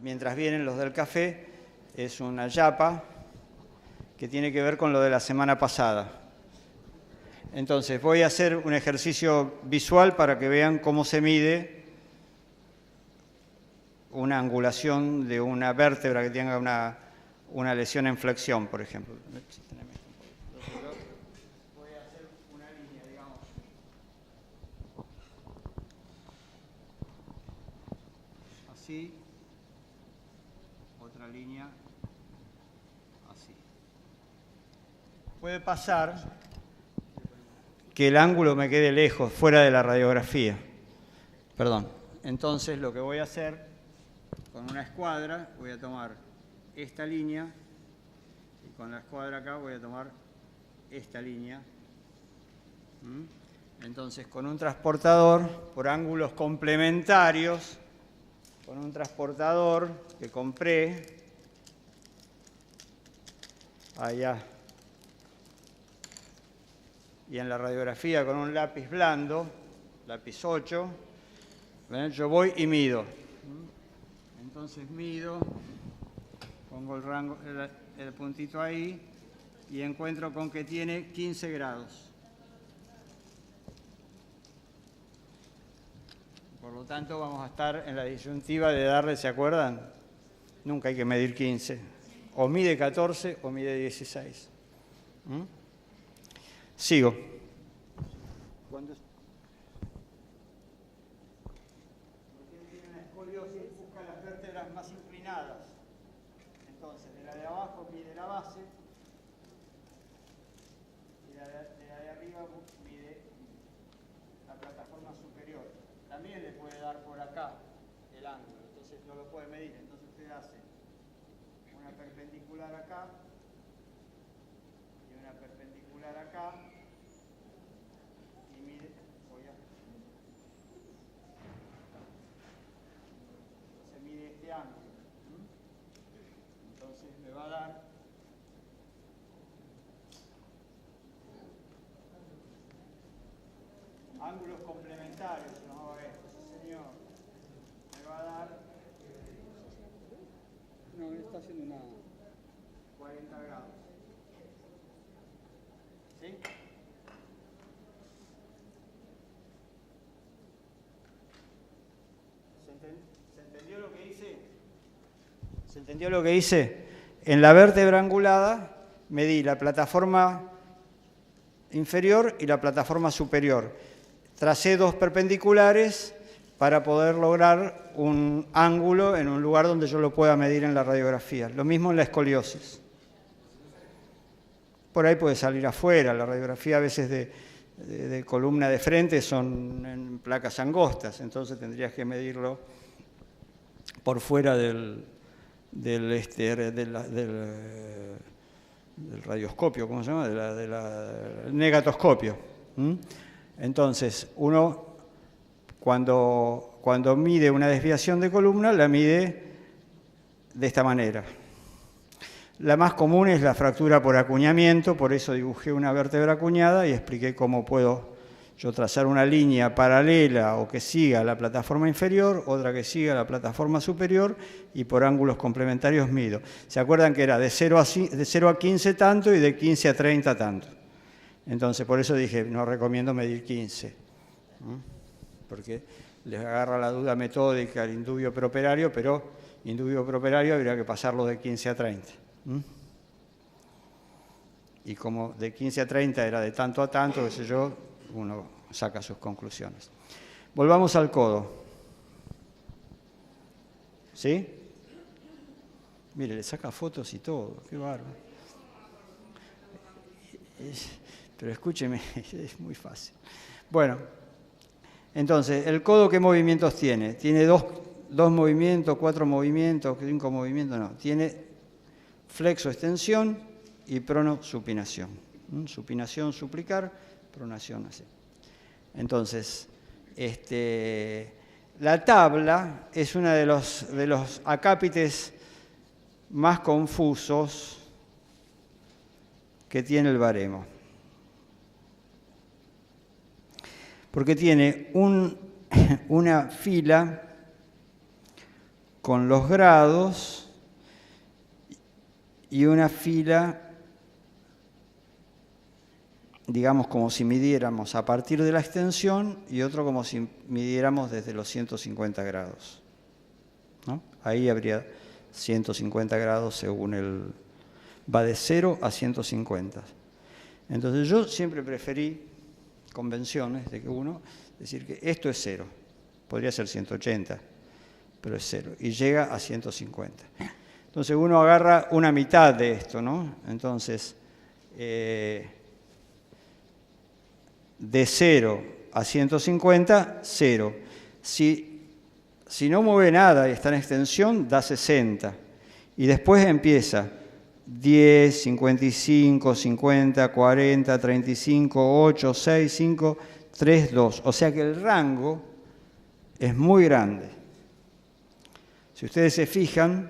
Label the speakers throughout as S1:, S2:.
S1: mientras vienen los del café, es una yapa que tiene que ver con lo de la semana pasada. Entonces, voy a hacer un ejercicio visual para que vean cómo se mide una angulación de una vértebra que tenga una lesión en flexión, por ejemplo. Voy a hacer una línea, digamos. Así. Otra línea. Así. Puede pasar que el ángulo me quede lejos, fuera de la radiografía. Perdón. Entonces, lo que voy a hacer, con una escuadra, voy a tomar esta línea, y con la escuadra acá voy a tomar esta línea. Entonces, con un transportador, por ángulos complementarios, con un transportador que compré allá, y en la radiografía con un lápiz blando, lápiz 8, yo voy y mido. Entonces mido, pongo el rango, el puntito ahí, y encuentro con que tiene 15 grados. Por lo tanto, vamos a estar en la disyuntiva de darle, ¿se acuerdan? Nunca hay que medir 15. O mide 14 o mide 16. Sigo. Cuando tiene una escoliosis, busca las vértebras más inclinadas. Entonces, de la de abajo mide la base, y de la de arriba mide la plataforma superior. También le puede dar por acá el ángulo, entonces no lo puede medir. Entonces usted hace una perpendicular acá y una perpendicular acá, y mide, se mide este ángulo. Entonces me va a dar ángulos complementarios, se llamaba esto, sí señor. Me va a dar,
S2: no está haciendo nada.
S1: 40 grados. ¿Sí? ¿Se entendió lo que hice? ¿Se entendió lo que hice? En la vértebra angulada medí la plataforma inferior y la plataforma superior. Tracé dos perpendiculares para poder lograr un ángulo en un lugar donde yo lo pueda medir en la radiografía. Lo mismo en la escoliosis. Por ahí puede salir afuera. La radiografía a veces de columna de frente son en placas angostas, entonces tendrías que medirlo por fuera del radioscopio, ¿cómo se llama? Del negatoscopio. Entonces, uno cuando mide una desviación de columna, la mide de esta manera. La más común es la fractura por acuñamiento, por eso dibujé una vértebra acuñada y expliqué cómo puedo yo trazar una línea paralela o que siga la plataforma inferior, otra que siga la plataforma superior, y por ángulos complementarios mido. ¿Se acuerdan que era de 0 a 15 tanto y de 15 a 30 tanto? Entonces, por eso dije, no recomiendo medir 15, porque les agarra la duda metódica el indubio preoperario, pero indubio preoperario habría que pasarlo de 15 a 30. Y como de 15 a 30 era de tanto a tanto, qué sé yo, uno saca sus conclusiones. Volvamos al codo. ¿Sí? Mire, le saca fotos y todo, qué bárbaro. Pero escúcheme, es muy fácil. Bueno, entonces, ¿el codo qué movimientos tiene? ¿Tiene dos movimientos, 4 movimientos, 5 movimientos? No, tiene flexo-extensión y prono-supinación. Supinación, suplicar, pronación, así. Entonces, la tabla es uno de los acápites más confusos que tiene el baremo. Porque tiene una fila con los grados y una fila, digamos, como si midiéramos a partir de la extensión y otro como si midiéramos desde los 150 grados, ¿no? Ahí habría 150 grados según el... va de 0 a 150. Entonces yo siempre preferí convenciones de que uno, decir que esto es 0, podría ser 180, pero es 0, y llega a 150. Entonces uno agarra una mitad de esto, ¿no? Entonces, de 0 a 150, 0. Si no mueve nada y está en extensión, da 60. Y después empieza 10, 55, 50, 40, 35, 8, 6, 5, 3, 2. O sea que el rango es muy grande. Si ustedes se fijan,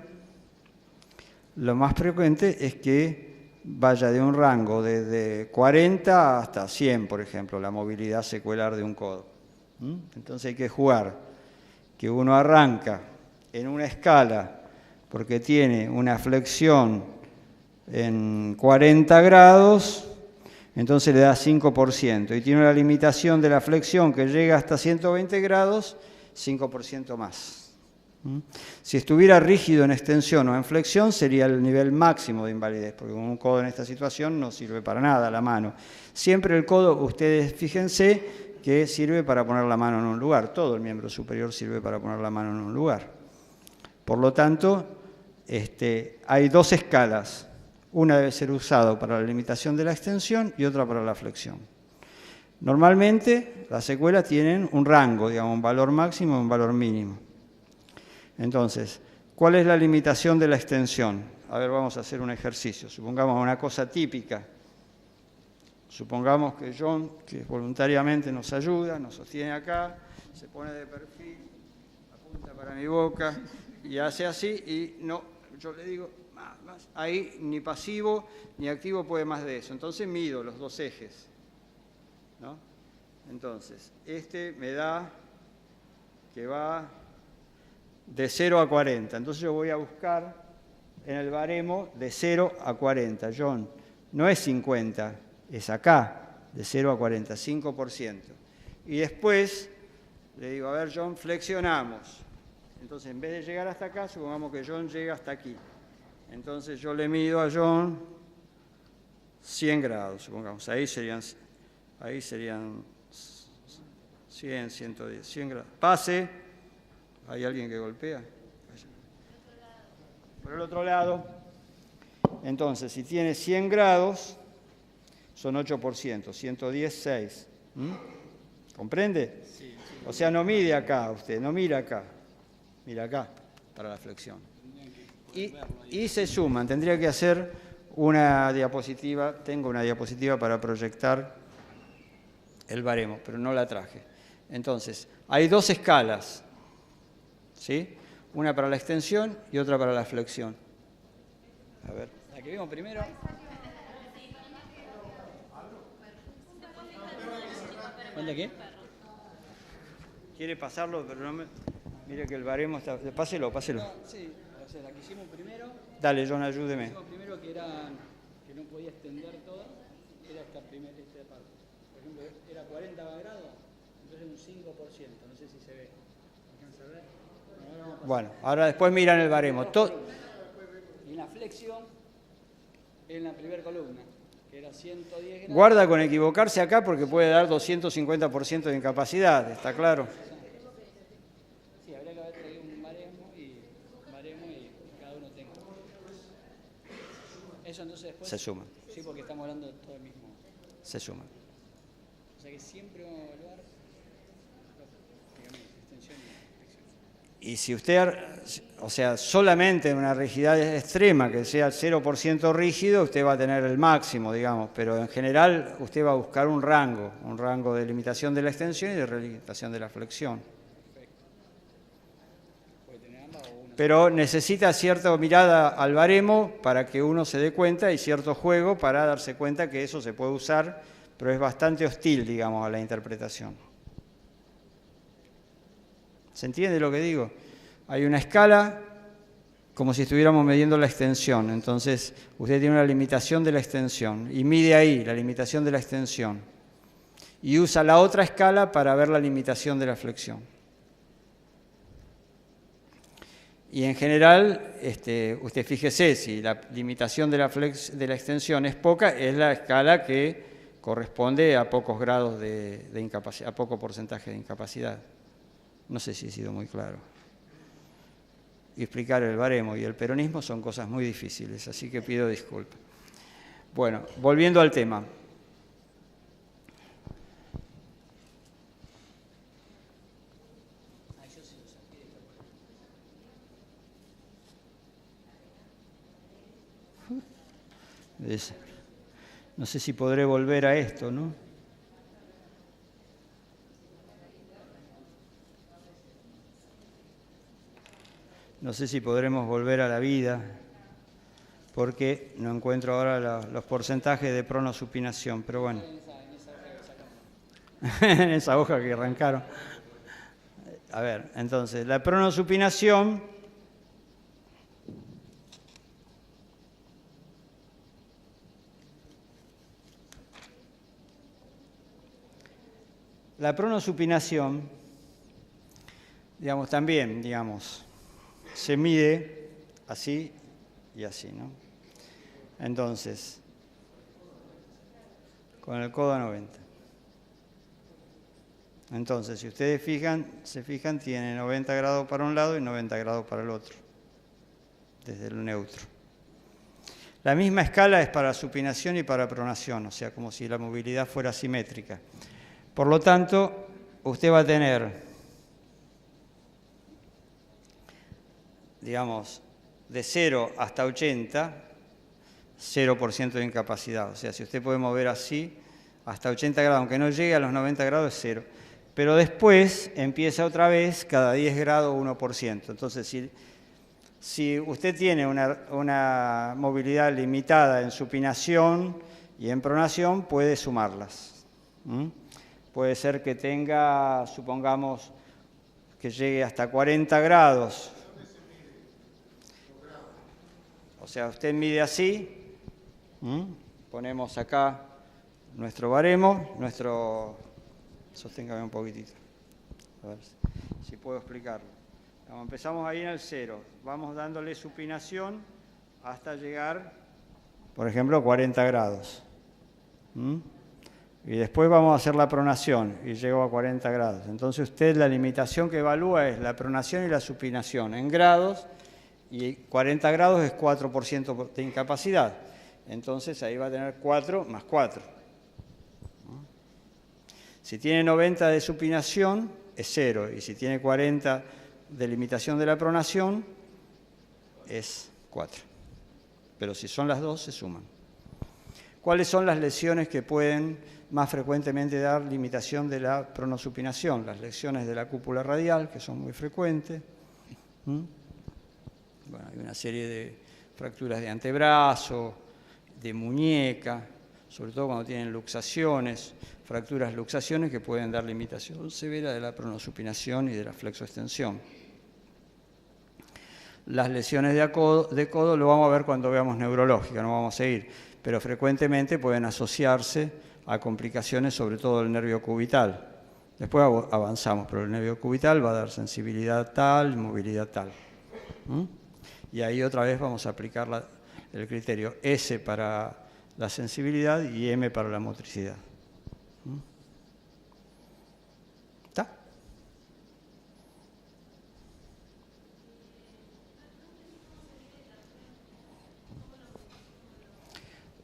S1: lo más frecuente es que vaya de un rango desde 40 hasta 100, por ejemplo, la movilidad secuelar de un codo. Entonces hay que jugar, que uno arranca en una escala porque tiene una flexión en 40 grados, entonces le da 5%, y tiene una limitación de la flexión que llega hasta 120 grados, 5% más. Si estuviera rígido en extensión o en flexión, sería el nivel máximo de invalidez, porque un codo en esta situación no sirve para nada, la mano. Siempre el codo, ustedes fíjense que sirve para poner la mano en un lugar, todo el miembro superior sirve para poner la mano en un lugar. Por lo tanto, hay dos escalas. Una debe ser usada para la limitación de la extensión y otra para la flexión. Normalmente, las secuelas tienen un rango, digamos, un valor máximo y un valor mínimo. Entonces, ¿cuál es la limitación de la extensión? A ver, vamos a hacer un ejercicio. Supongamos una cosa típica. Supongamos que John, que voluntariamente nos ayuda, nos sostiene acá, se pone de perfil, apunta para mi boca y hace así y no, yo le digo, más. Ahí ni pasivo ni activo puede más de eso. Entonces mido los dos ejes, ¿no? Entonces, me da que va de 0 a 40. Entonces yo voy a buscar en el baremo de 0 a 40. John, no es 50, es acá, de 0 a 40, 5%. Y después le digo, a ver, John, flexionamos. Entonces, en vez de llegar hasta acá, supongamos que John llega hasta aquí. Entonces yo le mido a John 100 grados, supongamos. Ahí serían 100, 110, 100 grados. Pase. ¿Hay alguien que golpea? Por el otro lado. Entonces, si tiene 100 grados, son 8%, 110, 6. ¿Comprende? Sí. O sea, no mide acá usted, no mira acá. Mira acá, para la flexión. Y se suman. Tendría que hacer una diapositiva. Tengo una diapositiva para proyectar el baremo, pero no la traje. Entonces, hay dos escalas. ¿Sí? Una para la extensión y otra para la flexión. A ver. La que vimos primero. ¿Dónde qué? ¿Quiere pasarlo? Pero no me... Mire que el baremo está... Páselo.
S2: No, sí, o sea, la que hicimos primero...
S1: Dale, John, ayúdeme.
S2: La que hicimos primero que no podía extender todo, era esta parte. Por ejemplo, era 40 grados, entonces un 5%, no sé si se ve. ¿Alcanza a ver?
S1: Bueno, ahora después miran el baremo.
S2: Y la flexión en la primera columna, que era 110 grados.
S1: Guarda con equivocarse acá porque puede dar 250% de incapacidad, ¿está claro?
S2: Sí, habría que haber traído un baremo y cada uno tenga. Eso entonces después...
S1: Se suma.
S2: Sí, porque estamos hablando de todo el mismo.
S1: Se suma.
S2: O sea que siempre vamos a evaluar extensión y flexión.
S1: Y si usted, o sea, solamente en una rigidez extrema, que sea 0% rígido, usted va a tener el máximo, digamos, pero en general usted va a buscar un rango de limitación de la extensión y de limitación de la flexión.
S2: Perfecto. Puede tener ambas o una.
S1: Pero necesita cierta mirada al baremo para que uno se dé cuenta y cierto juego para darse cuenta que eso se puede usar, pero es bastante hostil, digamos, a la interpretación. ¿Se entiende lo que digo? Hay una escala como si estuviéramos midiendo la extensión. Entonces, usted tiene una limitación de la extensión y mide ahí la limitación de la extensión. Y usa la otra escala para ver la limitación de la flexión. Y en general, usted fíjese, si la limitación de la extensión es poca, es la escala que corresponde a pocos grados de incapacidad, a poco porcentaje de incapacidad. No sé si he sido muy claro. Y explicar el baremo y el peronismo son cosas muy difíciles, así que pido disculpas. Bueno, volviendo al tema. No sé si podré volver a esto, ¿no? No sé si podremos volver a la vida, porque no encuentro ahora los porcentajes de pronosupinación, pero bueno. En esa hoja que arrancaron. A ver, entonces, la pronosupinación digamos, también, se mide así y así, ¿no? Entonces, con el codo 90. Entonces, si ustedes se fijan, tiene 90 grados para un lado y 90 grados para el otro, desde el neutro. La misma escala es para supinación y para pronación, o sea, como si la movilidad fuera simétrica. Por lo tanto, usted va a tener, digamos, de 0 hasta 80, 0% de incapacidad. O sea, si usted puede mover así, hasta 80 grados, aunque no llegue a los 90 grados, es 0. Pero después empieza otra vez, cada 10 grados, 1%. Entonces, si usted tiene una movilidad limitada en supinación y en pronación, puede sumarlas. Puede ser que tenga, supongamos, que llegue hasta 40 grados. O sea, usted mide así, ponemos acá nuestro baremo, sosténgame un poquitito, a ver si puedo explicarlo. Empezamos ahí en el 0, vamos dándole supinación hasta llegar, por ejemplo, a 40 grados. Y después vamos a hacer la pronación y llego a 40 grados. Entonces usted la limitación que evalúa es la pronación y la supinación en grados, y 40 grados es 4% de incapacidad. Entonces ahí va a tener 4 más 4. Si tiene 90 de supinación es 0, y si tiene 40 de limitación de la pronación es 4. Pero si son las dos, se suman. ¿Cuáles son las lesiones que pueden más frecuentemente dar limitación de la pronosupinación? Las lesiones de la cúpula radial, que son muy frecuentes. Bueno, hay una serie de fracturas de antebrazo, de muñeca, sobre todo cuando tienen luxaciones, luxaciones que pueden dar limitación severa de la pronosupinación y de la flexoextensión. Las lesiones de codo lo vamos a ver cuando veamos neurológica, no vamos a seguir, pero frecuentemente pueden asociarse a complicaciones, sobre todo del nervio cubital. Después avanzamos, pero el nervio cubital va a dar sensibilidad tal, movilidad tal. Y ahí otra vez vamos a aplicar el criterio S para la sensibilidad y M para la motricidad. ¿Está?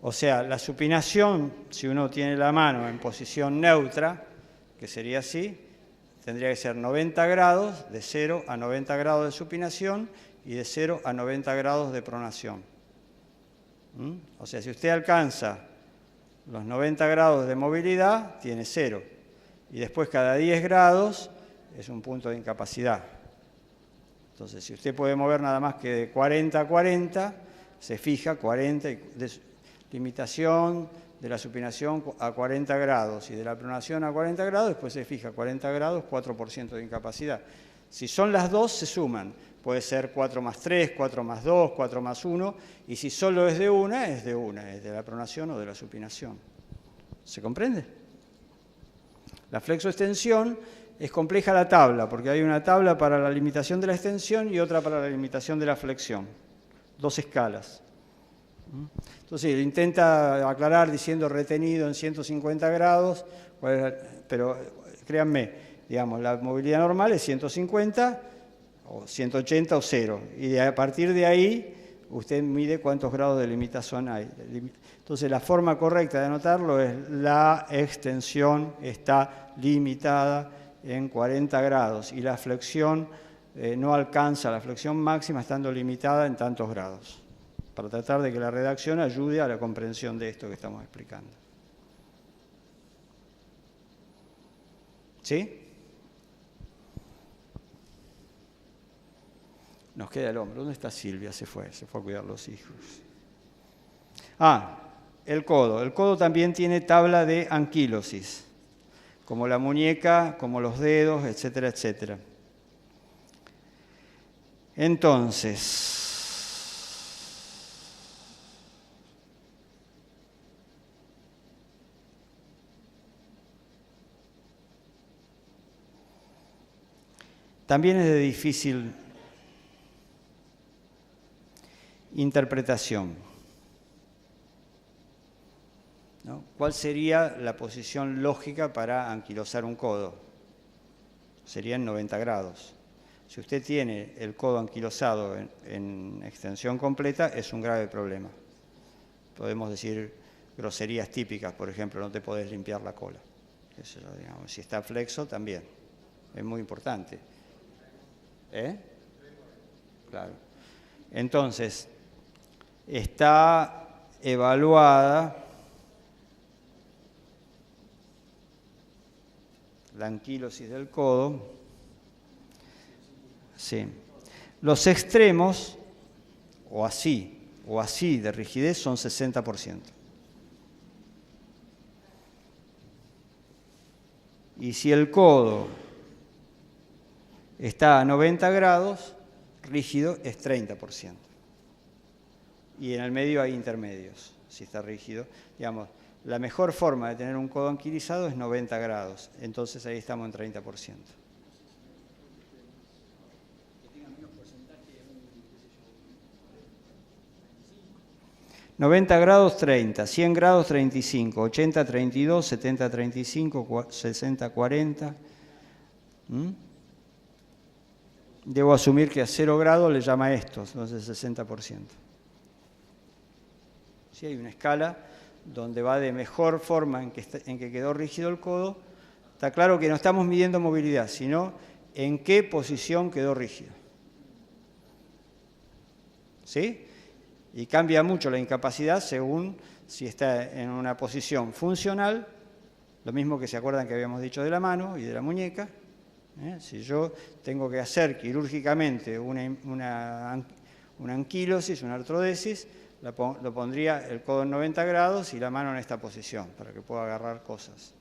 S1: O sea, la supinación, si uno tiene la mano en posición neutra, que sería así, tendría que ser 90 grados, de 0 a 90 grados de supinación y de 0 a 90 grados de pronación. O sea, si usted alcanza los 90 grados de movilidad, tiene 0. Y después cada 10 grados es un punto de incapacidad. Entonces, si usted puede mover nada más que de 40 a 40, se fija 40, limitación de la supinación a 40 grados y de la pronación a 40 grados, después se fija 40 grados, 4% de incapacidad. Si son las dos, se suman, Puede ser 4 más 3, 4 más 2, 4 más 1, y si solo es de una, es de la pronación o de la supinación. ¿Se comprende? La flexoextensión es compleja la tabla, porque hay una tabla para la limitación de la extensión y otra para la limitación de la flexión. 2 escalas. Entonces, intenta aclarar diciendo retenido en 150 grados, pero créanme, digamos, la movilidad normal es 150, o 180 o 0, y a partir de ahí usted mide cuántos grados de limitación hay. Entonces, la forma correcta de anotarlo es la extensión está limitada en 40 grados y la flexión no alcanza la flexión máxima estando limitada en tantos grados, para tratar de que la redacción ayude a la comprensión de esto que estamos explicando. ¿Sí? Nos queda el hombre. ¿Dónde está Silvia? Se fue a cuidar los hijos. El codo. El codo también tiene tabla de anquilosis, como la muñeca, como los dedos, etcétera, etcétera. Entonces, también es de difícil interpretación, ¿no? ¿Cuál sería la posición lógica para anquilosar un codo? Serían 90 grados. Si usted tiene el codo anquilosado en extensión completa, es un grave problema. Podemos decir groserías típicas, por ejemplo, no te podés limpiar la cola. Eso, digamos, si está flexo, también. Es muy importante. Claro. Entonces, está evaluada la anquilosis del codo. Sí. Los extremos, o así de rigidez, son 60%. Y si el codo está a 90 grados, rígido es 30%. Y en el medio hay intermedios, si está rígido. Digamos, la mejor forma de tener un codo anquilizado es 90 grados. Entonces ahí estamos en 30%. 90 grados 30, 100 grados 35, 80 32, 70 35, 60 40. Debo asumir que a 0 grados le llama esto, entonces 60%. Sí, hay una escala donde va de mejor forma en que quedó rígido el codo. Está claro que no estamos midiendo movilidad, sino en qué posición quedó rígido. ¿Sí? Y cambia mucho la incapacidad según si está en una posición funcional, lo mismo que se acuerdan que habíamos dicho de la mano y de la muñeca. Si yo tengo que hacer quirúrgicamente una anquilosis, una artrodesis, lo pondría el codo en 90 grados y la mano en esta posición, para que pueda agarrar cosas.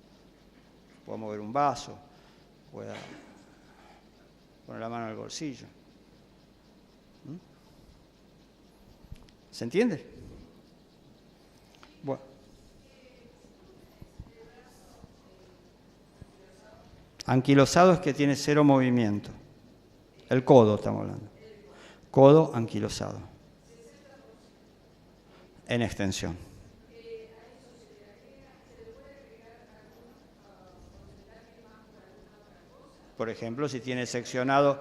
S1: Pueda mover un vaso, pueda poner la mano en el bolsillo. ¿Se entiende? Bueno. Anquilosado es que tiene 0 movimiento. El codo estamos hablando. Codo anquilosado. En extensión. Por ejemplo, si tiene seccionado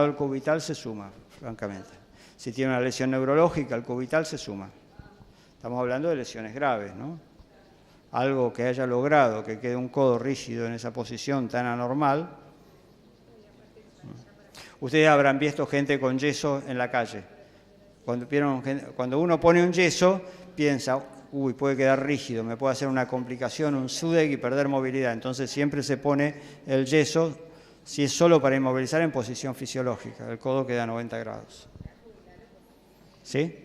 S1: el cubital, se suma, francamente. Si tiene una lesión neurológica, el cubital se suma. Estamos hablando de lesiones graves, ¿no? Algo que haya logrado que quede un codo rígido en esa posición tan anormal. Ustedes habrán visto gente con yeso en la calle. Cuando uno pone un yeso, piensa, uy, puede quedar rígido, me puede hacer una complicación, un SUDEC y perder movilidad. Entonces siempre se pone el yeso, si es solo para inmovilizar, en posición fisiológica. El codo queda a 90 grados. ¿Sí?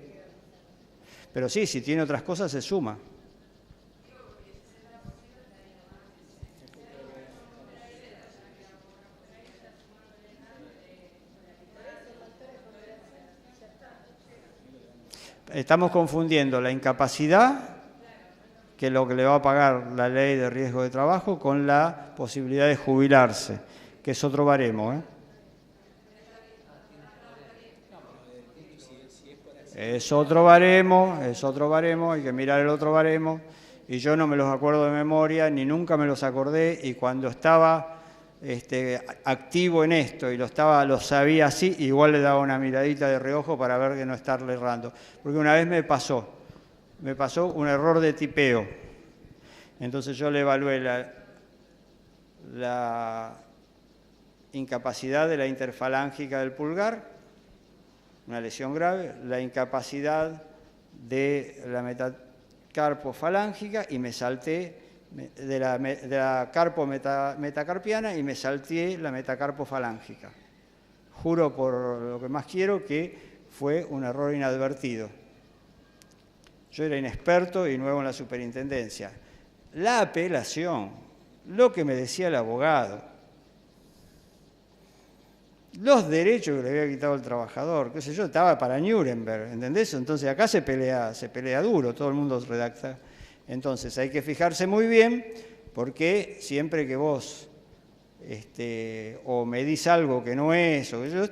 S1: Pero sí, si tiene otras cosas, se suma. Estamos confundiendo la incapacidad, que es lo que le va a pagar la ley de riesgo de trabajo, con la posibilidad de jubilarse, que es otro baremo, ¿eh? Es otro baremo, hay que mirar el otro baremo, y yo no me los acuerdo de memoria, ni nunca me los acordé, y cuando estaba activo en esto y lo sabía así, igual le daba una miradita de reojo para ver que no estarle errando. Porque una vez me pasó un error de tipeo. Entonces yo le evalué la incapacidad de la interfalángica del pulgar, una lesión grave, la incapacidad de la metacarpofalángica, y me salté de la carpo metacarpiana y me salté la metacarpofalángica. Juro por lo que más quiero que fue un error inadvertido. Yo era inexperto y nuevo en la superintendencia. La apelación, lo que me decía el abogado, los derechos que le había quitado el trabajador, qué sé yo, estaba para Nuremberg, ¿entendés? Entonces acá se pelea duro, todo el mundo redacta. Entonces hay que fijarse muy bien, porque siempre que vos o medís algo que no es, o que yo,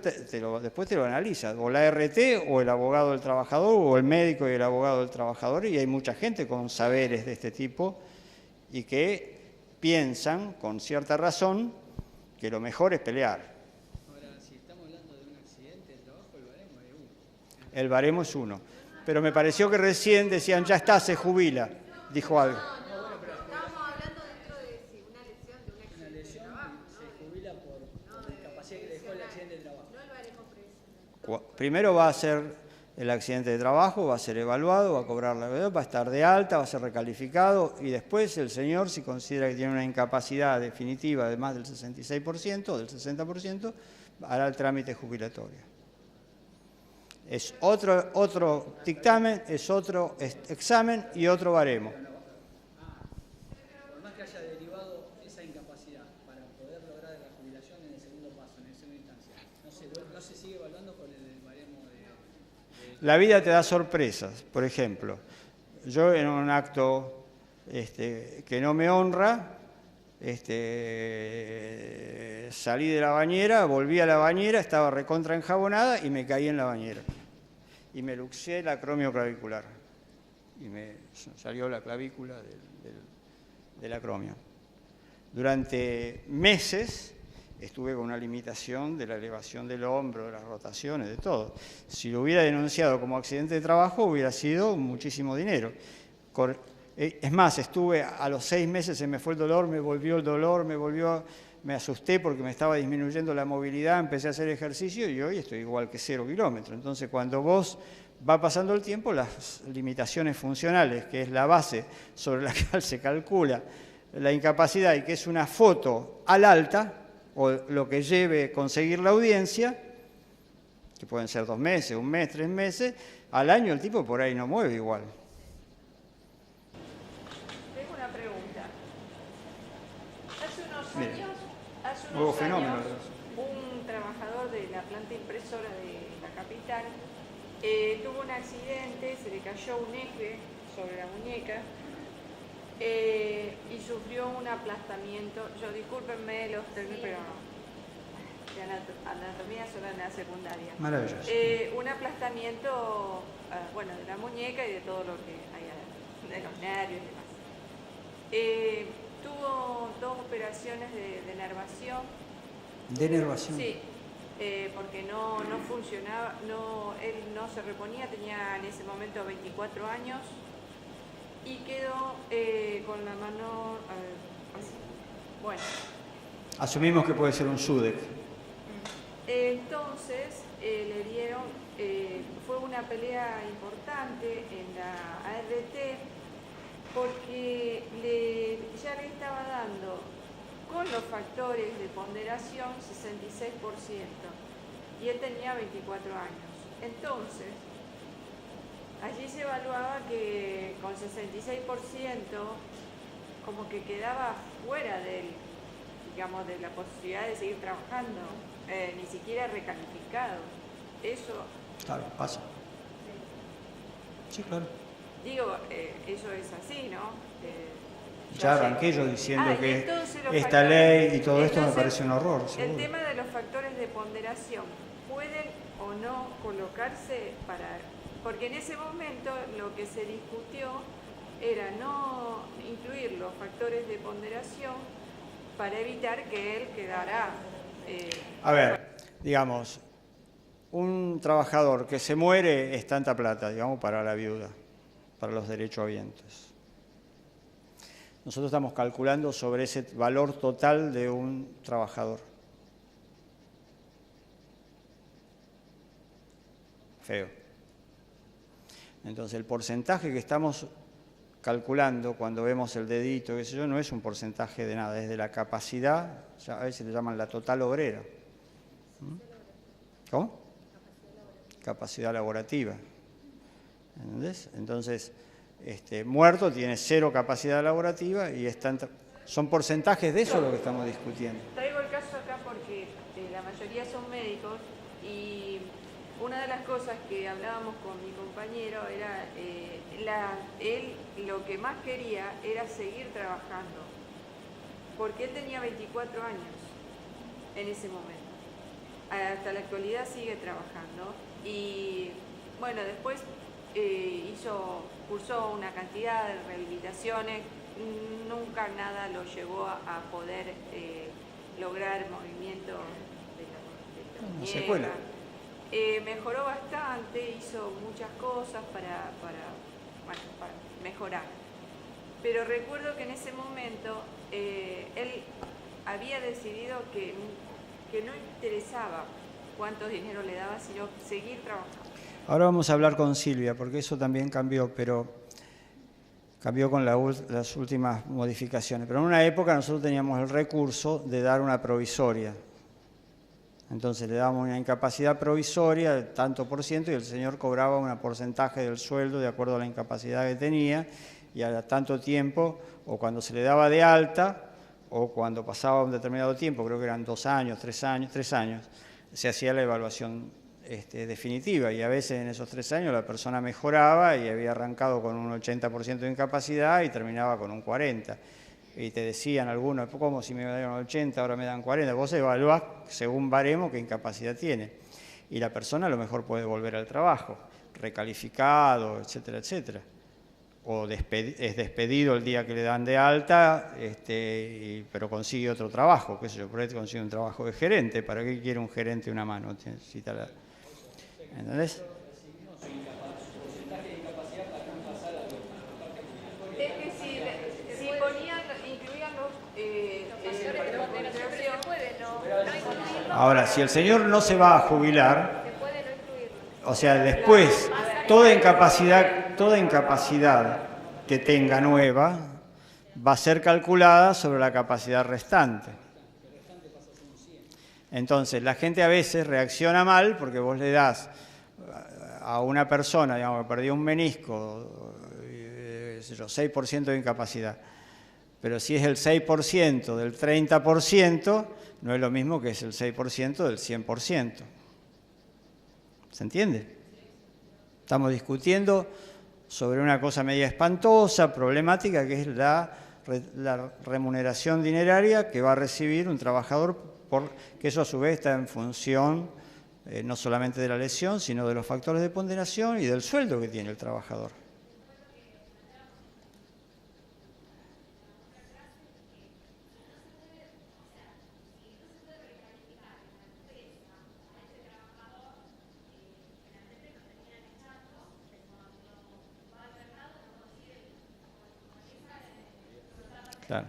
S1: después te lo analiza, o la RT, o el abogado del trabajador, o el médico y el abogado del trabajador, y hay mucha gente con saberes de este tipo y que piensan, con cierta razón, que lo mejor es pelear. El baremo es 1. Pero me pareció que recién decían, ya está, se jubila, dijo algo.
S3: No, estábamos hablando dentro de si una lesión de un accidente de trabajo.
S2: Se jubila por la incapacidad que dejó el accidente de trabajo.
S3: No el baremo preso.
S1: Primero va a ser el accidente de trabajo, va a ser evaluado, va a cobrar la deuda, va a estar de alta, va a ser recalificado, y después el señor, si considera que tiene una incapacidad definitiva de más del 66% o del 60%, hará el trámite jubilatorio. Es otro dictamen, es otro examen y otro baremo.
S2: Por más que haya derivado esa incapacidad para poder lograr la jubilación en el segundo paso, en la segunda instancia, no se sigue evaluando con el baremo de...
S1: La vida te da sorpresas. Por ejemplo, yo en un acto que no me honra, salí de la bañera, volví a la bañera, estaba recontra enjabonada y me caí en la bañera. Y me luxé el acromio clavicular. Y me salió la clavícula del acromio. Durante meses estuve con una limitación de la elevación del hombro, de las rotaciones, de todo. Si lo hubiera denunciado como accidente de trabajo, hubiera sido muchísimo dinero. Es más, estuve a los 6 meses, se me fue el dolor, me volvió el dolor, me asusté porque me estaba disminuyendo la movilidad, empecé a hacer ejercicio y hoy estoy igual que 0 kilómetros. Entonces, cuando vos va pasando el tiempo, las limitaciones funcionales, que es la base sobre la cual se calcula la incapacidad y que es una foto al alta, o lo que lleve conseguir la audiencia, que pueden ser 2 meses, 1 mes, 3 meses, al año el tipo por ahí no mueve igual.
S4: Tengo una pregunta. Hace unos
S1: Mire,
S4: años,
S1: nuevo fenómeno.
S4: un trabajador de la planta impresora de la capital tuvo un accidente, se le cayó un eje sobre la muñeca y sufrió un aplastamiento. Discúlpenme los términos, pero de anatomía solo en la secundaria.
S1: Maravilloso.
S4: Un aplastamiento, de la muñeca y de todo lo que hay adentro, de los nervios y demás. Tuvo 2 operaciones de nervación.
S1: ¿De nervación?
S4: Sí, porque no funcionaba, él no se reponía, tenía en ese momento 24 años y quedó con la mano así. Bueno.
S1: Asumimos que puede ser un SUDEC.
S4: Entonces le dieron, fue una pelea importante en la ART porque ya le estaba dando con los factores de ponderación 66% y él tenía 24 años. Entonces, allí se evaluaba que con 66% como que quedaba fuera de la posibilidad de seguir trabajando, ni siquiera recalificado. Eso...
S1: Claro, pasa. Sí, claro.
S4: Digo, eso es así, ¿no?
S1: Ya arranqué yo diciendo que
S4: entonces
S1: esta ley y todo esto me parece un horror, seguro.
S4: El tema de los factores de ponderación, ¿pueden o no colocarse para...? Porque en ese momento lo que se discutió era no incluir los factores de ponderación para evitar que él quedara...
S1: A ver, digamos, un trabajador que se muere es tanta plata, digamos, para la viuda, para los derechohabientes. Nosotros estamos calculando sobre ese valor total de un trabajador. Feo. Entonces, el porcentaje que estamos calculando cuando vemos el dedito, qué sé yo, no es un porcentaje de nada, es de la capacidad, a veces le llaman la total obrera. ¿Cómo? Capacidad laborativa. ¿Entendés? Entonces, muerto tiene 0 capacidad laborativa y son porcentajes de eso lo que estamos discutiendo.
S4: Traigo el caso acá porque la mayoría son médicos y una de las cosas que hablábamos con mi compañero era él lo que más quería era seguir trabajando, porque él tenía 24 años en ese momento. Hasta la actualidad sigue trabajando y bueno, después cursó una cantidad de rehabilitaciones, nunca nada lo llevó a poder lograr movimiento de la muñeca.
S1: Secuela.
S4: Mejoró bastante, hizo muchas cosas para mejorar. Pero recuerdo que en ese momento él había decidido que no interesaba cuánto dinero le daba, sino seguir trabajando.
S1: Ahora vamos a hablar con Silvia, porque eso también cambió, pero cambió con las últimas modificaciones. Pero en una época nosotros teníamos el recurso de dar una provisoria. Entonces le dábamos una incapacidad provisoria de tanto por ciento y el señor cobraba un porcentaje del sueldo de acuerdo a la incapacidad que tenía y a tanto tiempo, o cuando se le daba de alta, o cuando pasaba un determinado tiempo, creo que eran 2 años, 3 años, se hacía la evaluación definitiva y a veces en esos 3 años la persona mejoraba y había arrancado con un 80% de incapacidad y terminaba con un 40%. Y te decían algunos, ¿cómo si me dieron 80, ahora me dan 40? Vos evaluás según baremo qué incapacidad tiene. Y la persona a lo mejor puede volver al trabajo, recalificado, etcétera, etcétera. O es despedido el día que le dan de alta, pero consigue otro trabajo, qué sé yo, por ahí consigue un trabajo de gerente. ¿Para qué quiere un gerente una mano? ¿Entendés?
S4: Es que si incluían los
S1: ahora, si el señor no se va a jubilar, o sea, después, toda incapacidad que tenga nueva va a ser calculada sobre la capacidad restante. Entonces, la gente a veces reacciona mal porque vos le das a una persona, digamos, que perdió un menisco, 6% de incapacidad. Pero si es el 6% del 30%, no es lo mismo que es el 6% del 100%. ¿Se entiende? Estamos discutiendo sobre una cosa media espantosa, problemática, que es la remuneración dineraria que va a recibir un trabajador, que eso a su vez está en función no solamente de la lesión, sino de los factores de ponderación y del sueldo que tiene el trabajador. Claro.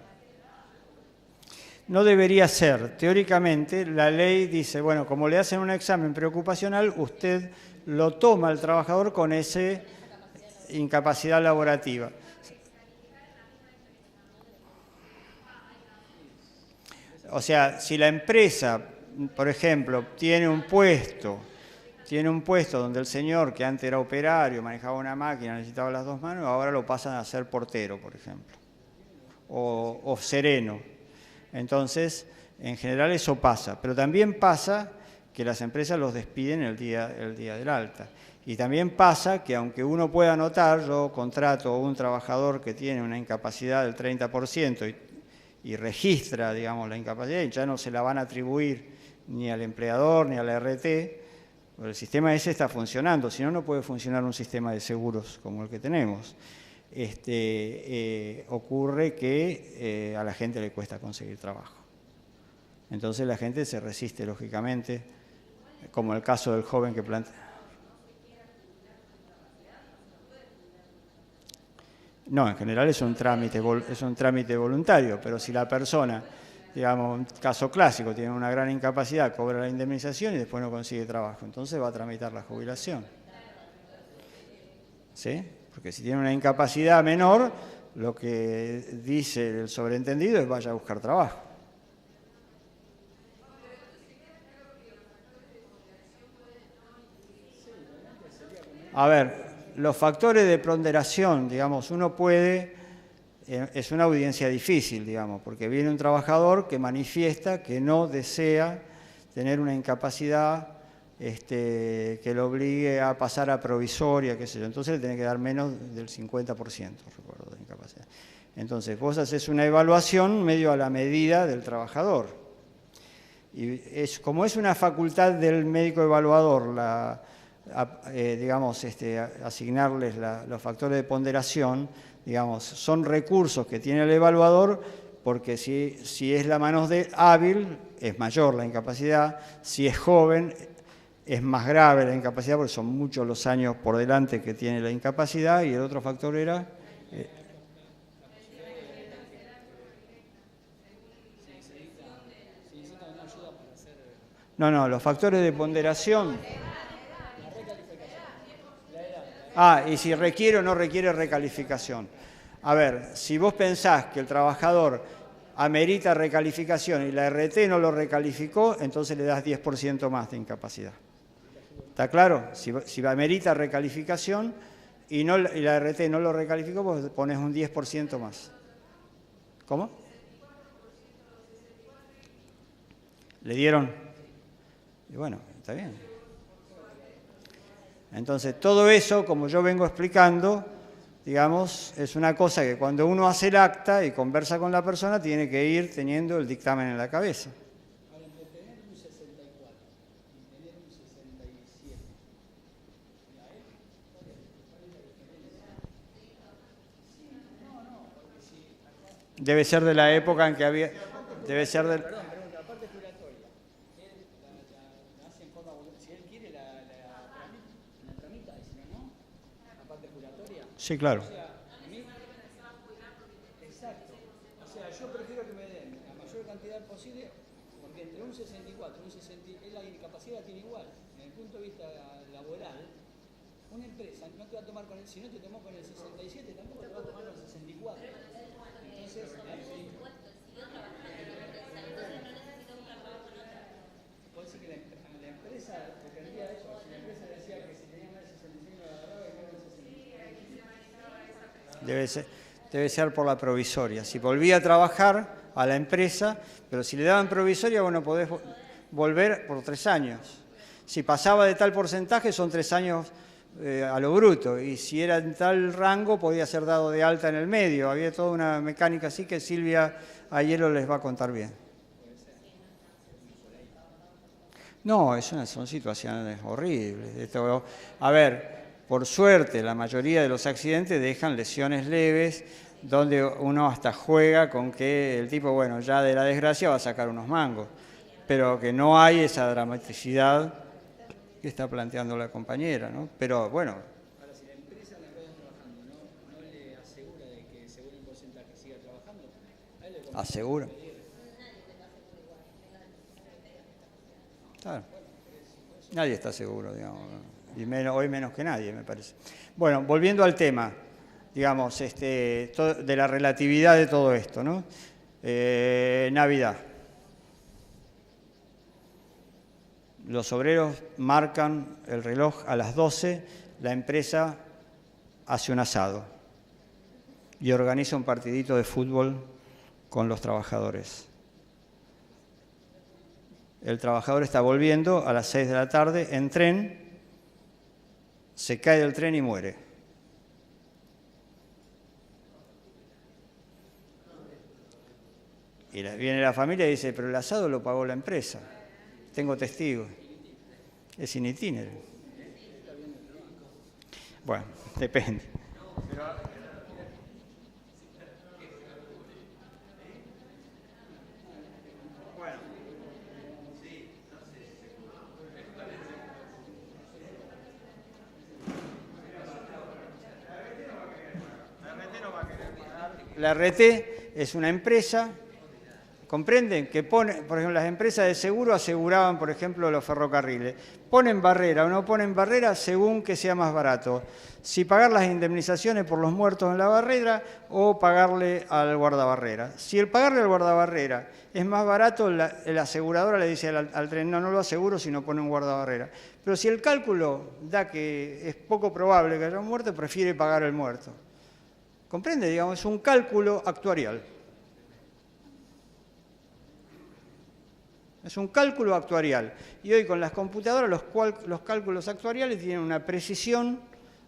S1: No debería ser. Teóricamente, la ley dice, bueno, como le hacen un examen preocupacional, usted lo toma al trabajador con esa incapacidad laborativa. O sea, si la empresa, por ejemplo, tiene un puesto donde el señor que antes era operario, manejaba una máquina, necesitaba las 2 manos, ahora lo pasan a ser portero, por ejemplo, o sereno. Entonces, en general eso pasa, pero también pasa que las empresas los despiden el día del alta. Y también pasa que aunque uno pueda notar, yo contrato a un trabajador que tiene una incapacidad del 30% y registra, digamos, la incapacidad, y ya no se la van a atribuir ni al empleador ni a la RT, pero el sistema ese está funcionando, si no, no puede funcionar un sistema de seguros como el que tenemos. Ocurre que a la gente le cuesta conseguir trabajo. Entonces la gente se resiste, lógicamente, como el caso del joven que plantea. No, en general es un trámite voluntario, pero si la persona, digamos, un caso clásico, tiene una gran incapacidad, cobra la indemnización y después no consigue trabajo, entonces va a tramitar la jubilación. ¿Sí? Porque si tiene una incapacidad menor, lo que dice el sobreentendido es vaya a buscar trabajo. A ver, los factores de ponderación, digamos, uno puede, es una audiencia difícil, digamos, porque viene un trabajador que manifiesta que no desea tener una incapacidad que lo obligue a pasar a provisoria, qué sé yo. Entonces le tiene que dar menos del 50%, recuerdo, de incapacidad. Entonces vos haces una evaluación medio a la medida del trabajador. Y como es una facultad del médico evaluador, digamos, asignarles los factores de ponderación, digamos, son recursos que tiene el evaluador, porque si es la mano hábil, es mayor la incapacidad, si es joven, es más grave la incapacidad, porque son muchos los años por delante que tiene la incapacidad, y el otro factor era... No, los factores de ponderación... y si requiere o no requiere recalificación. A ver, si vos pensás que el trabajador amerita recalificación y la RT no lo recalificó, entonces le das 10% más de incapacidad. ¿Está claro? Si amerita recalificación y la RT no lo recalificó, vos pones un 10% más. ¿Cómo? ¿Le dieron? Y bueno, está bien. Entonces, todo eso, como yo vengo explicando, digamos, es una cosa que cuando uno hace el acta y conversa con la persona, tiene que ir teniendo el dictamen en la cabeza.
S2: Ahora, entre tener un 64 y tener un 67,
S1: Debe ser de la época en que había... Debe ser del...
S2: Perdón, la parte juratoria, él la hace en forma voluntaria. Si él quiere, la tramita, y si no, la parte juratoria.
S1: Sí, claro.
S2: O sea, exacto. O sea, yo prefiero que me den la mayor cantidad posible, porque entre un 64 y un 60, la incapacidad tiene igual. Desde el punto de vista laboral, una empresa no te va a tomar con si no te tomó con el 67, tampoco te va a tomar con el 64. Entonces, puede ser que la empresa pretendía eso. Si la empresa decía que si tenía más de 65 no la agarraba y no el 65.
S1: Debe ser por la provisoria. Si volvía a trabajar a la empresa, pero si le daban provisoria, bueno, podés volver por 3 años. Si pasaba de tal porcentaje, son 3 años a lo bruto, y si era en tal rango, podía ser dado de alta en el medio. Había toda una mecánica así que Silvia Ayelo les va a contar bien. No, son situaciones horribles. A ver, por suerte, la mayoría de los accidentes dejan lesiones leves, donde uno hasta juega con que el tipo, bueno, ya de la desgracia va a sacar unos mangos, pero que no hay esa dramaticidad que está planteando la compañera, ¿no? Pero bueno.
S2: Ahora, si la empresa en la cual está trabajando no le asegura de que según el porcentaje siga trabajando, a él le conviene.
S1: Asegura. Claro. Nadie está seguro, digamos, y hoy menos que nadie, me parece. Bueno, volviendo al tema, digamos, de la relatividad de todo esto, ¿no? Navidad. Los obreros marcan el reloj a las 12, la empresa hace un asado y organiza un partidito de fútbol con los trabajadores. el trabajador está volviendo a las 6 de la tarde en tren, se cae del tren y muere. Y viene la familia y dice, pero el asado lo pagó la empresa. Tengo testigos. Es in itinere. Bueno, depende. La RT es una empresa, ¿comprenden? Que pone, por ejemplo, las empresas de seguro aseguraban, por ejemplo, los ferrocarriles. Ponen barrera o no ponen barrera según que sea más barato. Si pagar las indemnizaciones por los muertos en la barrera o pagarle al guardabarrera. Si el pagarle al guardabarrera es más barato, la aseguradora le dice al tren, no lo aseguro si no pone un guardabarrera. Pero si el cálculo da que es poco probable que haya un muerto, prefiere pagar el muerto. ¿Comprende? Digamos, es un cálculo actuarial. Es un cálculo actuarial. Y hoy con las computadoras los cálculos actuariales tienen una precisión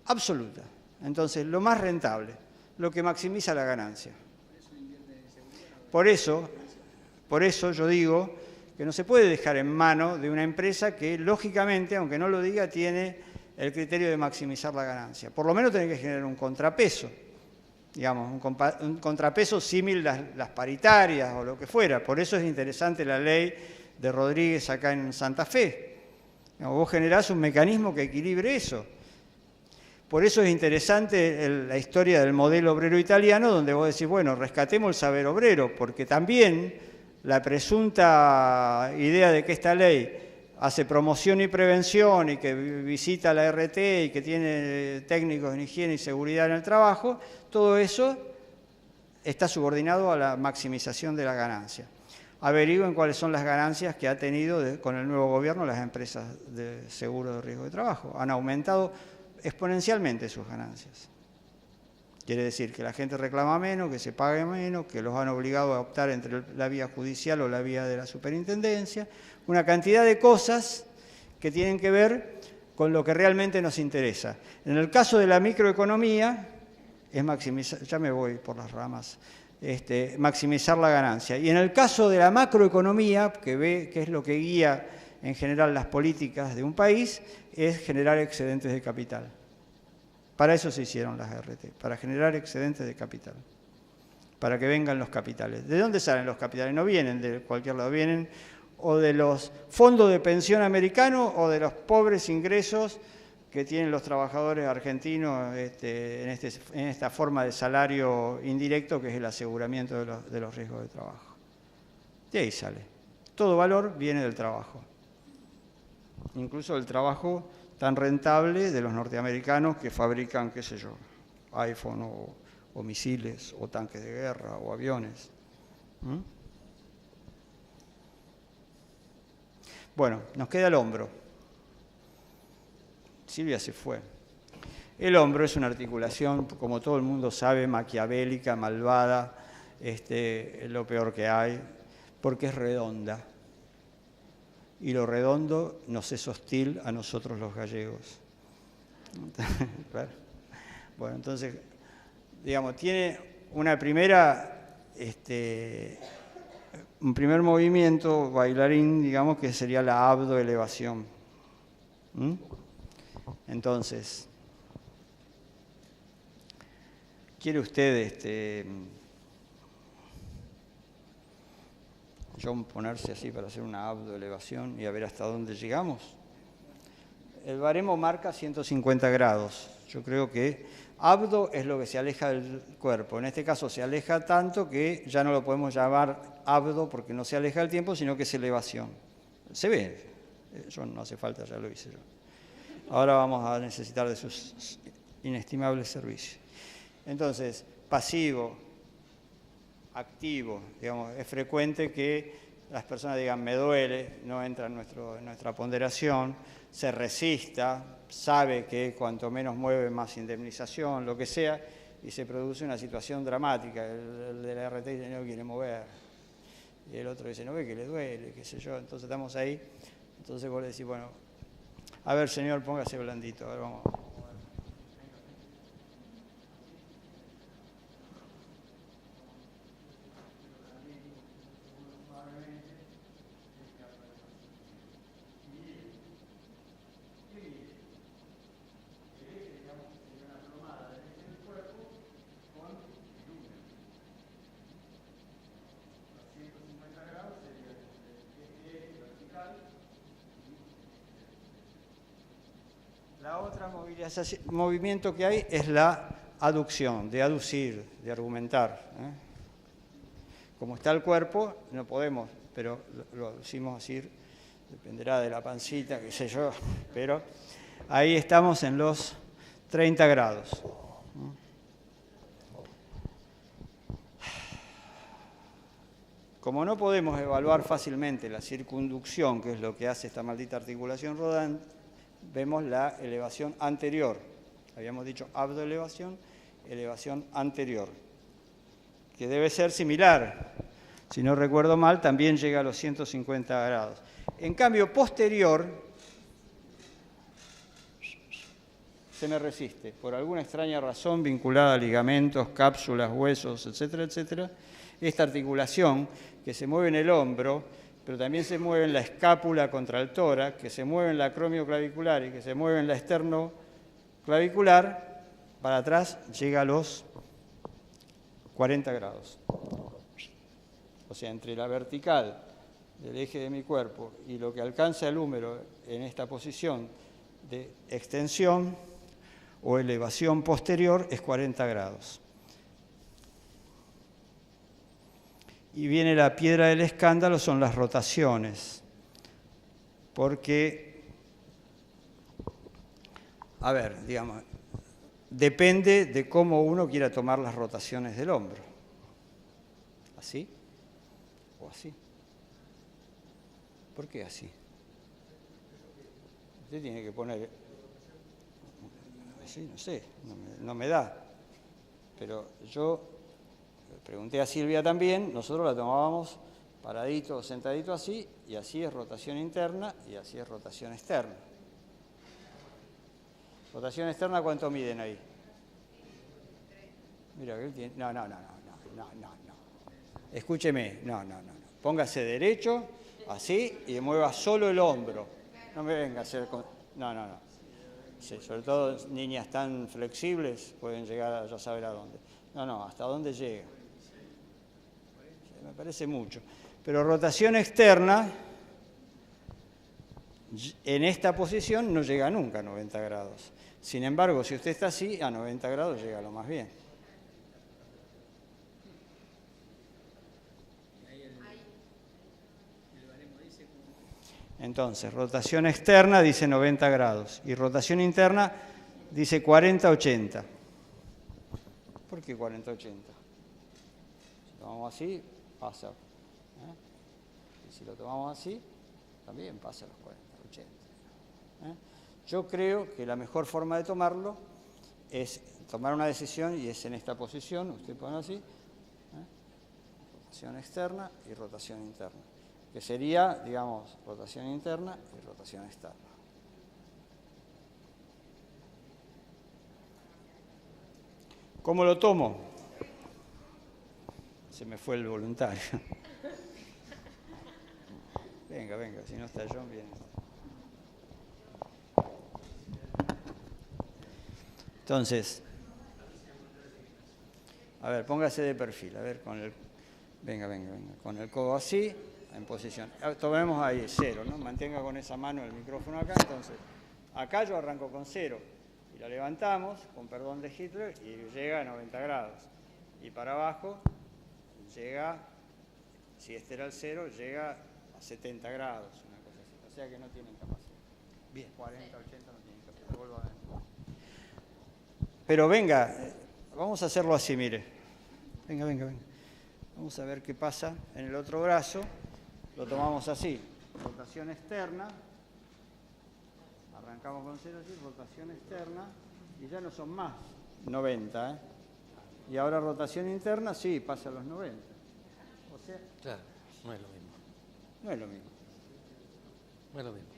S1: absoluta. Entonces, lo más rentable, lo que maximiza la ganancia. Por eso yo digo que no se puede dejar en mano de una empresa que, lógicamente, aunque no lo diga, tiene el criterio de maximizar la ganancia. Por lo menos tiene que generar un contrapeso. Digamos, un contrapeso símil las paritarias o lo que fuera. Por eso es interesante la ley de Rodríguez acá en Santa Fe. Digamos, vos generás un mecanismo que equilibre eso. Por eso es interesante la historia del modelo obrero italiano, donde vos decís, bueno, rescatemos el saber obrero, porque también la presunta idea de que esta ley hace promoción y prevención y que visita la RT y que tiene técnicos en higiene y seguridad en el trabajo, todo eso está subordinado a la maximización de la ganancia. Averigüen cuáles son las ganancias que ha tenido con el nuevo gobierno las empresas de seguro de riesgo de trabajo. Han aumentado exponencialmente sus ganancias. Quiere decir que la gente reclama menos, que se pague menos, que los han obligado a optar entre la vía judicial o la vía de la superintendencia. Una cantidad de cosas que tienen que ver con lo que realmente nos interesa. En el caso de la microeconomía, es maximizar, ya me voy por las ramas, maximizar la ganancia. Y en el caso de la macroeconomía, que es lo que guía en general las políticas de un país, es generar excedentes de capital. Para eso se hicieron las RT, para generar excedentes de capital, para que vengan los capitales. ¿De dónde salen los capitales? No vienen de cualquier lado, vienen o de los fondos de pensión americanos o de los pobres ingresos que tienen los trabajadores argentinos en esta forma de salario indirecto que es el aseguramiento de los riesgos de trabajo. De ahí sale. Todo valor viene del trabajo. Incluso el trabajo tan rentable de los norteamericanos que fabrican, qué sé yo, iPhone o misiles o tanques de guerra o aviones. Bueno, nos queda el hombro. Silvia se fue. El hombro es una articulación, como todo el mundo sabe, maquiavélica, malvada, lo peor que hay, porque es redonda. Y lo redondo nos es hostil a nosotros los gallegos. Bueno, entonces, digamos, tiene una primera, un primer movimiento bailarín, digamos, que sería la abdoelevación. Entonces, ¿quiere usted, John, ponerse así para hacer una abdoelevación y a ver hasta dónde llegamos? El baremo marca 150 grados. Yo creo que abdo es lo que se aleja del cuerpo. En este caso se aleja tanto que ya no lo podemos llamar abdo porque no se aleja del tiempo, sino que es elevación. Se ve. Yo no hace falta, ya lo hice yo. Ahora vamos a necesitar de sus inestimables servicios. Entonces, pasivo, activo, digamos, es frecuente que las personas digan me duele, no entra en nuestra ponderación, se resista, sabe que cuanto menos mueve más indemnización, lo que sea, y se produce una situación dramática. El de la RT no quiere mover. Y el otro dice, no ve que le duele, qué sé yo. Entonces estamos ahí. Entonces vos le decís, bueno, a ver, señor, póngase blandito. A ver, vamos. La otra movimiento que hay es la aducción, de aducir, de argumentar. Como está el cuerpo, no podemos, pero lo aducimos así, dependerá de la pancita, qué sé yo, pero ahí estamos en los 30 grados. Como no podemos evaluar fácilmente la circunducción, que es lo que hace esta maldita articulación rodante, vemos la elevación anterior. Habíamos dicho abdoelevación, elevación anterior, que debe ser similar. Si no recuerdo mal, también llega a los 150 grados. En cambio, posterior, se me resiste. Por alguna extraña razón vinculada a ligamentos, cápsulas, huesos, etcétera, etcétera, esta articulación que se mueve en el hombro, pero también se mueve en la escápula contra el tórax, que se mueve en la acromioclavicular y que se mueve en la esternoclavicular, para atrás llega a los 40 grados. O sea, entre la vertical del eje de mi cuerpo y lo que alcanza el húmero en esta posición de extensión o elevación posterior es 40 grados. Y viene la piedra del escándalo, son las rotaciones. Porque, a ver, digamos, depende de cómo uno quiera tomar las rotaciones del hombro. ¿Así? ¿O así? ¿Por qué así? Usted tiene que poner... Sí, no sé, no me da. Pero yo... Pregunté a Silvia también, nosotros la tomábamos paradito o sentadito así, y así es rotación interna y así es rotación externa. Rotación externa, ¿cuánto miden ahí? Mira, no. Escúcheme, no. Póngase derecho, así, y mueva solo el hombro. No me venga a hacer... No. Sí, sobre todo niñas tan flexibles pueden llegar a ya saber a dónde. No, ¿hasta dónde llega? Me parece mucho. Pero rotación externa, en esta posición no llega nunca a 90 grados. Sin embargo, si usted está así, a 90 grados llega lo más bien. Entonces, rotación externa dice 90 grados y rotación interna dice 40-80. ¿Por qué 40-80? Si lo tomamos así, pasa. Y si lo tomamos así, también pasa a los 40-80. Yo creo que la mejor forma de tomarlo es tomar una decisión y es en esta posición, usted pone así, rotación externa y rotación interna, que sería, digamos, rotación interna y rotación externa. ¿Cómo lo tomo? Se me fue el voluntario. Venga, si no está John, viene. Entonces, a ver, póngase de perfil, a ver, venga, con el codo así, en posición. Tomemos ahí 0, ¿no? Mantenga con esa mano el micrófono acá, entonces, acá yo arranco con 0. Y la levantamos, con perdón de Hitler, y llega a 90 grados. Y para abajo llega, si este era el 0, llega a 70 grados, una cosa así. O sea que no tienen capacidad. Bien, 40, 80 no tienen capacidad. Vuelvo a ver. Pero venga, vamos a hacerlo así, mire. Venga. Vamos a ver qué pasa en el otro brazo. Lo tomamos así. Rotación externa. Arrancamos con 0 así, rotación externa, y ya no son más 90, Y ahora rotación interna, sí, pasa a los 90. O sea, claro.
S5: No es lo mismo.
S1: No es lo mismo.
S5: No es lo mismo.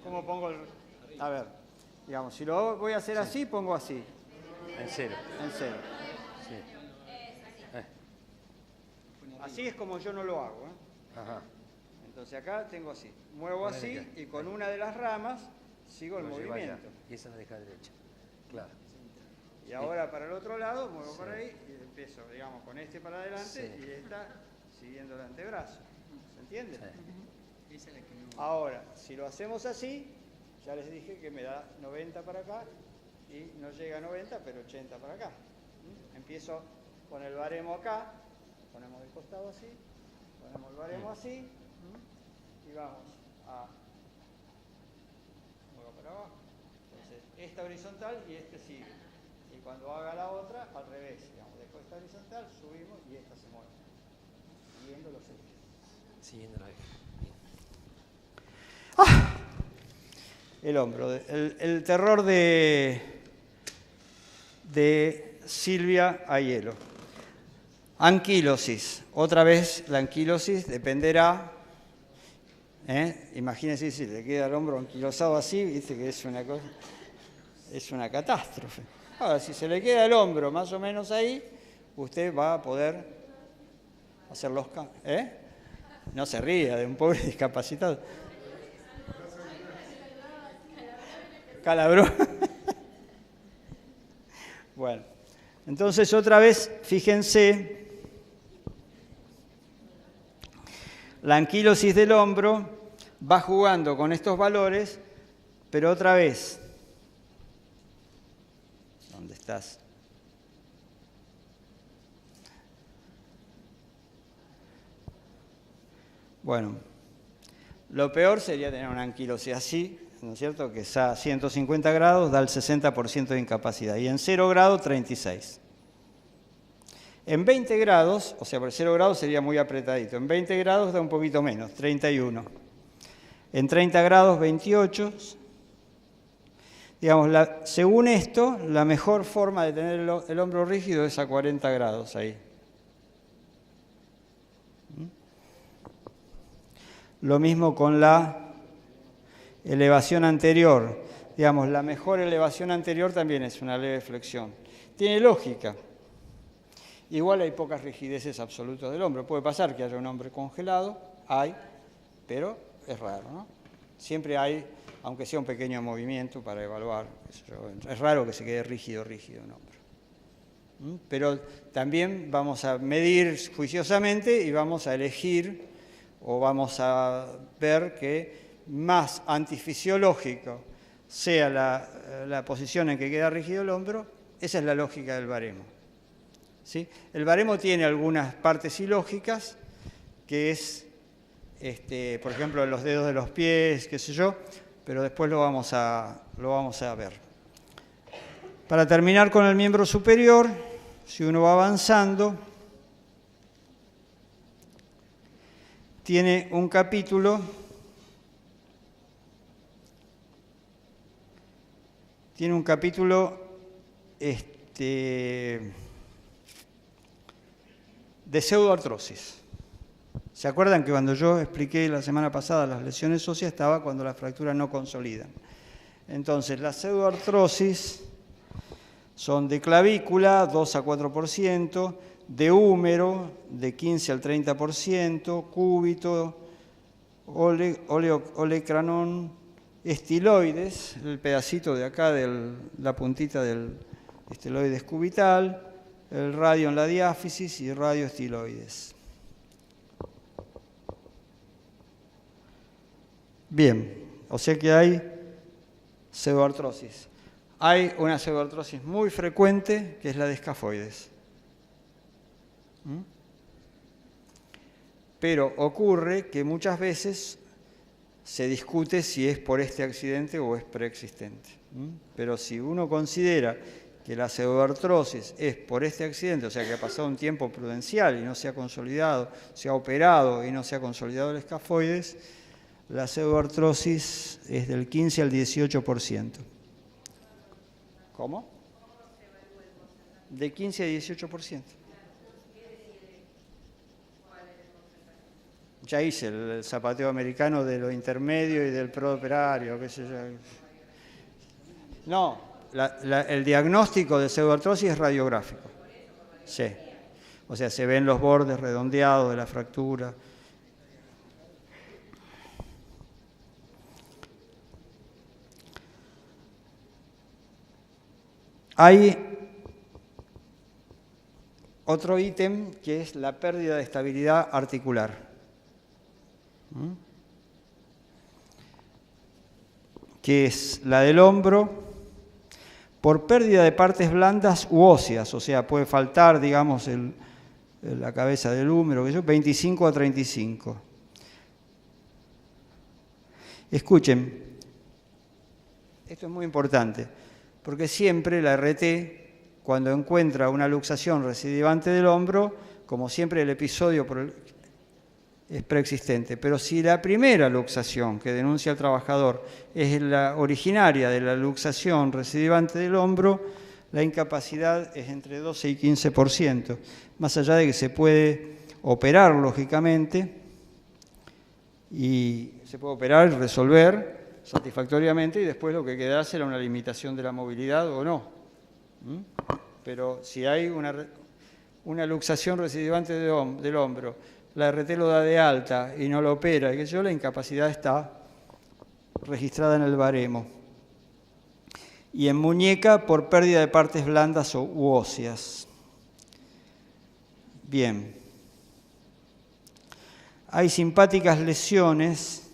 S1: ¿Cómo pongo el...? A ver, digamos, si lo voy a hacer así, pongo así,
S5: En cero.
S1: en cero.
S5: Sí.
S1: Así es como yo no lo hago, ¿eh?
S5: Ajá.
S1: Entonces acá tengo así. Muevo
S5: Ponele
S1: así
S5: acá.
S1: y con una de las ramas sigo el
S5: Lo lleva allá.
S1: movimiento.
S5: Y esa la deja derecha. Claro.
S1: Y ahora para el otro lado, muevo
S5: Sí.
S1: por ahí y empiezo, digamos, con este para adelante
S5: Sí.
S1: y esta siguiendo el antebrazo. ¿Se entiende?
S5: Sí.
S2: Esa es la que no.
S1: Ahora, si lo hacemos así, ya les dije que me da 90 para acá y no llega a 90, pero 80 para acá. Empiezo con el baremo acá, ponemos el costado así, ponemos el baremo así y vamos a muevo para abajo. Entonces, esta horizontal y este sigue. Y cuando haga la otra, al revés, digamos, dejo esta horizontal, subimos y esta se mueve. Siguiendo los ejes.
S5: Siguiendo la derecha.
S1: El hombro, el terror de Silvia Aiello. Anquilosis. Otra vez la anquilosis dependerá. Imagínense si le queda el hombro anquilosado así, viste que es una cosa, es una catástrofe. Ahora, si se le queda el hombro más o menos ahí, usted va a poder hacer los cambios. No se ría de un pobre discapacitado. Calabró. Bueno, entonces otra vez, fíjense, la anquilosis del hombro va jugando con estos valores, pero otra vez, ¿dónde estás? Bueno, lo peor sería tener una anquilosis así, ¿no es cierto? Que a 150 grados da el 60% de incapacidad y en 0 grados 36. En 20 grados, o sea, por 0 grados sería muy apretadito, en 20 grados da un poquito menos, 31. En 30 grados 28. Digamos, según esto, la mejor forma de tener el hombro rígido es a 40 grados ahí. Lo mismo con la elevación anterior. Digamos, la mejor elevación anterior también es una leve flexión. Tiene lógica. Igual hay pocas rigideces absolutas del hombro. Puede pasar que haya un hombro congelado, hay, pero es raro, ¿no? Siempre hay, aunque sea un pequeño movimiento para evaluar. Es raro que se quede rígido un hombro. Pero también vamos a medir juiciosamente y vamos a elegir o vamos a ver que más antifisiológico sea la posición en que queda rígido el hombro, esa es la lógica del baremo. ¿Sí? El baremo tiene algunas partes ilógicas, que es, por ejemplo, los dedos de los pies, qué sé yo, pero después lo vamos a ver. Para terminar con el miembro superior, si uno va avanzando, tiene un capítulo de pseudoartrosis. ¿Se acuerdan que cuando yo expliqué la semana pasada las lesiones óseas estaba cuando las fracturas no consolidan? Entonces, las pseudoartrosis son de clavícula, 2 a 4%, de húmero, de 15 al 30%, cúbito, olecranón, estiloides, el pedacito de acá de la puntita del estiloides cubital, el radio en la diáfisis y radioestiloides. Bien, o sea que hay pseudoartrosis. Hay una pseudoartrosis muy frecuente que es la de escafoides. Pero ocurre que muchas veces se discute si es por este accidente o es preexistente. Pero si uno considera que la pseudoartrosis es por este accidente, o sea que ha pasado un tiempo prudencial y no se ha consolidado, se ha operado y no se ha consolidado el escafoides, la pseudoartrosis es del 15 al 18%. ¿Cómo? De 15 a 18%. Ya hice el zapateo americano de lo intermedio y del prooperario, qué sé yo. No, el diagnóstico de pseudoartrosis es radiográfico. Sí. O sea, se ven los bordes redondeados de la fractura. Hay otro ítem que es la pérdida de estabilidad articular. Que es la del hombro por pérdida de partes blandas u óseas, o sea, puede faltar, digamos, la cabeza del húmero, 25 a 35. Escuchen, esto es muy importante, porque siempre la RT, cuando encuentra una luxación recidivante del hombro, como siempre el episodio es preexistente, pero si la primera luxación que denuncia el trabajador es la originaria de la luxación recidivante del hombro, la incapacidad es entre 12 y 15%, más allá de que se puede operar lógicamente, y se puede operar y resolver satisfactoriamente, y después lo que queda será una limitación de la movilidad o no. Pero si hay una luxación recidivante del hombro, la RT lo da de alta y no lo opera, y que yo, la incapacidad está registrada en el baremo. Y en muñeca por pérdida de partes blandas u óseas. Bien. Hay simpáticas lesiones,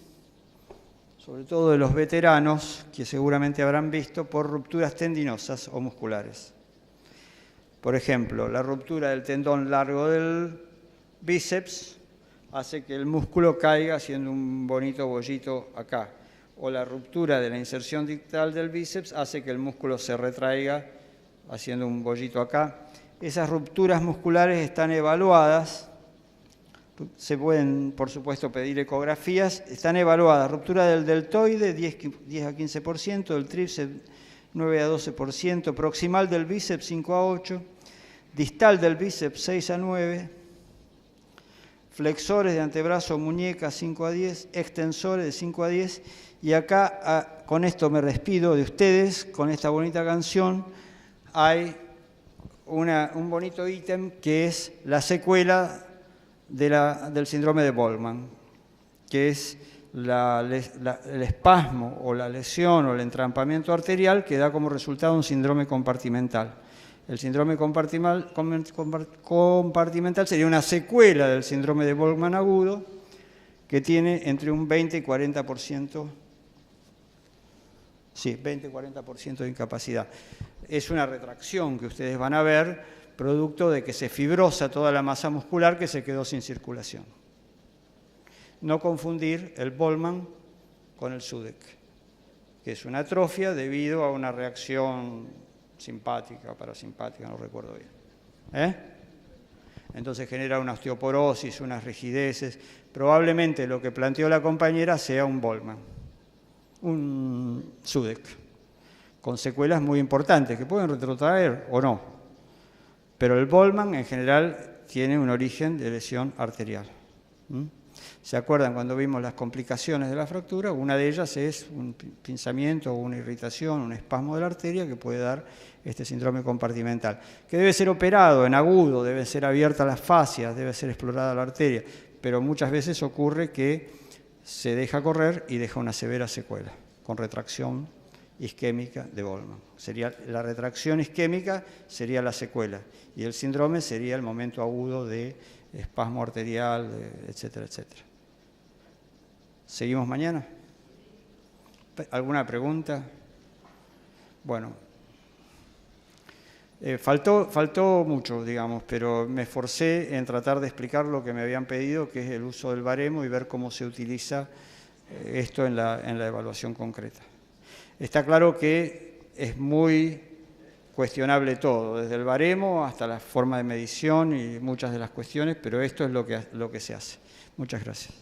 S1: sobre todo de los veteranos, que seguramente habrán visto, por rupturas tendinosas o musculares. Por ejemplo, la ruptura del tendón largo del bíceps hace que el músculo caiga haciendo un bonito bollito acá. O la ruptura de la inserción distal del bíceps hace que el músculo se retraiga haciendo un bollito acá. Esas rupturas musculares están evaluadas. Se pueden, por supuesto, pedir ecografías. Están evaluadas. Ruptura del deltoide, 10 a 15%, del tríceps, 9 a 12%, proximal del bíceps, 5 a 8%, distal del bíceps, 6 a 9%, flexores de antebrazo, muñeca, 5 a 10%, extensores de 5 a 10%, y acá, con esto me despido de ustedes, con esta bonita canción, hay un bonito ítem que es la secuela del síndrome de Bollmann, que es el espasmo o la lesión o el entrampamiento arterial que da como resultado un síndrome compartimental. El síndrome compartimental sería una secuela del síndrome de Bollmann agudo que tiene entre un 20 y 40%, sí, 20 y 40% de incapacidad. Es una retracción que ustedes van a ver, producto de que se fibrosa toda la masa muscular que se quedó sin circulación. No confundir el Bollmann con el SUDEC, que es una atrofia debido a una reacción simpática, parasimpática, no recuerdo bien. Entonces genera una osteoporosis, unas rigideces. Probablemente lo que planteó la compañera sea un Bollmann, un SUDEC, con secuelas muy importantes que pueden retrotraer o no. Pero el Bollmann en general tiene un origen de lesión arterial. ¿Se acuerdan cuando vimos las complicaciones de la fractura? Una de ellas es un pinzamiento o una irritación, un espasmo de la arteria que puede dar este síndrome compartimental, que debe ser operado en agudo, debe ser abierta las fascias, debe ser explorada la arteria, pero muchas veces ocurre que se deja correr y deja una severa secuela, con retracción isquémica de Bollmann. La retracción isquémica sería la secuela y el síndrome sería el momento agudo de espasmo arterial, etcétera, etcétera. ¿Seguimos mañana? ¿Alguna pregunta? Bueno, faltó mucho, digamos, pero me esforcé en tratar de explicar lo que me habían pedido, que es el uso del baremo y ver cómo se utiliza esto en la evaluación concreta. Está claro que es muy cuestionable todo, desde el baremo hasta la forma de medición y muchas de las cuestiones, pero esto es lo que se hace. Muchas gracias.